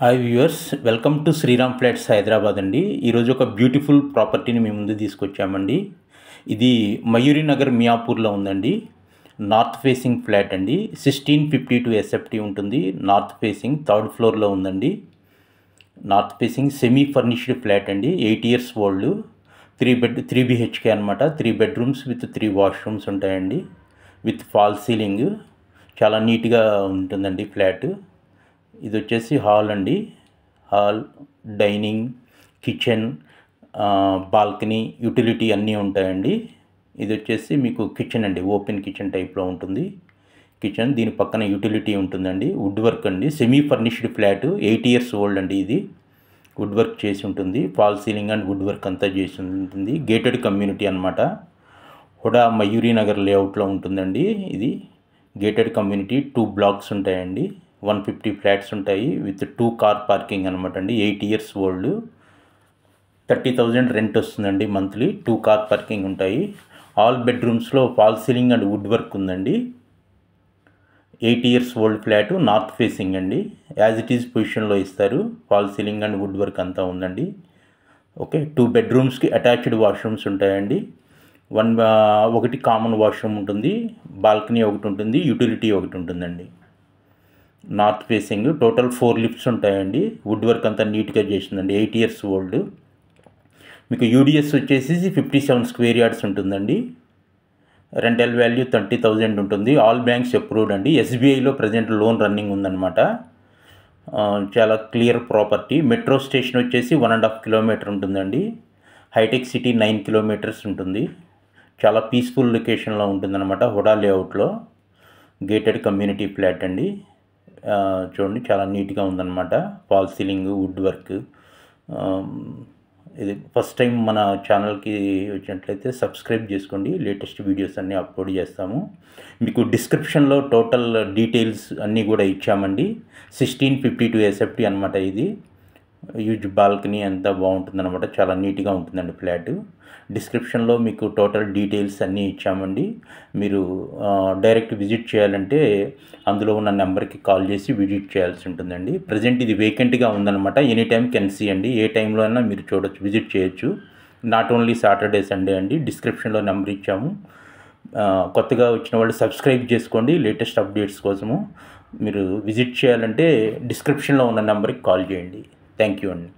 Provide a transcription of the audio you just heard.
Hi viewers, welcome to Sriram flats Hyderabad అండి. ఈరోజు ఒక బ్యూటిఫుల్ ప్రాపర్టీని మీ ముందు తీసుకొచ్చామండి. ఇది మయూరి నగర్ మియాపూర్లో ఉందండి. నార్త్ ఫేసింగ్ ఫ్లాట్ అండి. 1652 ఎస్ఎఫ్టీ ఉంటుంది. నార్త్ ఫేసింగ్ థర్డ్ ఫ్లోర్లో ఉందండి. North facing semi furnished flat అండి. 8 years ఓల్డ్. 3 BHK అనమాట. 3 bedrooms విత్ 3 washrooms ఉంటాయండి. With fall ceiling. చాలా నీట్గా ఉంటుందండి ఫ్లాట్. ఇది వచ్చేసి హాల్ అండి. Hall, dining, kitchen, balcony, utility అన్నీ ఉంటాయండి. ఇది వచ్చేసి మీకు కిచెన్ అండి. ఓపెన్ కిచెన్ టైప్లో ఉంటుంది కిచెన్. దీని పక్కన యూటిలిటీ ఉంటుందండి. వుడ్ వర్క్ అండి. Semi furnished flat. 8 years old అండి. ఇది వుడ్ వర్క్ చేసి ఉంటుంది. Fall ceiling and wood work అంతా చేసి ఉంటుంది. గేటెడ్ కమ్యూనిటీ అనమాట. హుడా మయూరి నగర్ లేఅవుట్లో ఉంటుందండి. ఇది గేటెడ్ కమ్యూనిటీ. 2 blocks ఉంటాయండి. 150 ఫ్లాట్స్ ఉంటాయి విత్ 2 car పార్కింగ్ అనమాట అండి. 8 years ఓల్డ్. 30,000 రెంట్ వస్తుందండి మంత్లీ. 2 car పార్కింగ్ ఉంటాయి. ఆల్ బెడ్రూమ్స్లో false ceiling and wood work ఉందండి. 8 years old flat. North facing అండి. యాజ్ ఇట్ ఈజ్ పొజిషన్లో ఇస్తారు. False ceiling and wood work అంతా ఉందండి. ఓకే. 2 bedrooms అటాచ్డ్ వాష్రూమ్స్ ఉంటాయండి. ఒకటి కామన్ వాష్రూమ్ ఉంటుంది. బాల్కనీ ఒకటి ఉంటుంది. యూటిలిటీ ఒకటి ఉంటుందండి. North facing. టోటల్ 4 lifts ఉంటాయండి. వుడ్ వర్క్ అంతా నీట్గా చేసిందండి. 8 years ఓల్డ్. మీకు యూడిఎస్ వచ్చేసి 57 square yards ఉంటుందండి. రెంటల్ వాల్యూ 30,000 ఉంటుంది. ఆల్ బ్యాంక్స్ అప్రూవ్డ్ అండి. ఎస్బీఐలో ప్రజెంట్ లోన్ రన్నింగ్ ఉందన్నమాట. చాలా క్లియర్ ప్రాపర్టీ. మెట్రో స్టేషన్ వచ్చేసి 1.5 kilometer ఉంటుందండి. హైటెక్ సిటీ 9 kilometers ఉంటుంది. చాలా పీస్ఫుల్ లొకేషన్లో ఉంటుందన్నమాట. హుడా లేఅవుట్లో గేటెడ్ కమ్యూనిటీ ఫ్లాట్ అండి. చూడండి, చాలా నీట్గా ఉందన్నమాట. Fall ceiling, wood work. ఇది ఫస్ట్ టైం మన ఛానల్కి వచ్చినట్లయితే సబ్స్క్రైబ్ చేసుకోండి. లేటెస్ట్ వీడియోస్ అన్నీ అప్లోడ్ చేస్తాము. మీకు డిస్క్రిప్షన్లో టోటల్ డీటెయిల్స్ అన్నీ కూడా ఇచ్చామండి. 1652 ఎస్ఎఫ్టీ అనమాట. ఇది హ్యూజ్ బాల్కనీ అంతా బాగుంటుందన్నమాట. చాలా నీట్గా ఉంటుందండి ఫ్లాట్. డిస్క్రిప్షన్లో మీకు టోటల్ డీటెయిల్స్ అన్నీ ఇచ్చామండి. మీరు డైరెక్ట్ విజిట్ చేయాలంటే అందులో ఉన్న నెంబర్కి కాల్ చేసి విజిట్ చేయాల్సి ఉంటుందండి. ప్రజెంట్ ఇది వేకెంట్గా ఉందన్నమాట. ఎనీ టైం కెన్ సీ అండి. ఏ టైంలో అయినా మీరు చూడొచ్చు, విజిట్ చేయొచ్చు. నాట్ ఓన్లీ సాటర్డే, సండే అండి. డిస్క్రిప్షన్లో నెంబర్ ఇచ్చాము. కొత్తగా వచ్చిన వాళ్ళు సబ్స్క్రైబ్ చేసుకోండి. లేటెస్ట్ అప్డేట్స్ కోసము మీరు విజిట్ చేయాలంటే డిస్క్రిప్షన్లో ఉన్న నెంబర్కి కాల్ చేయండి. థ్యాంక్ యూ అండి.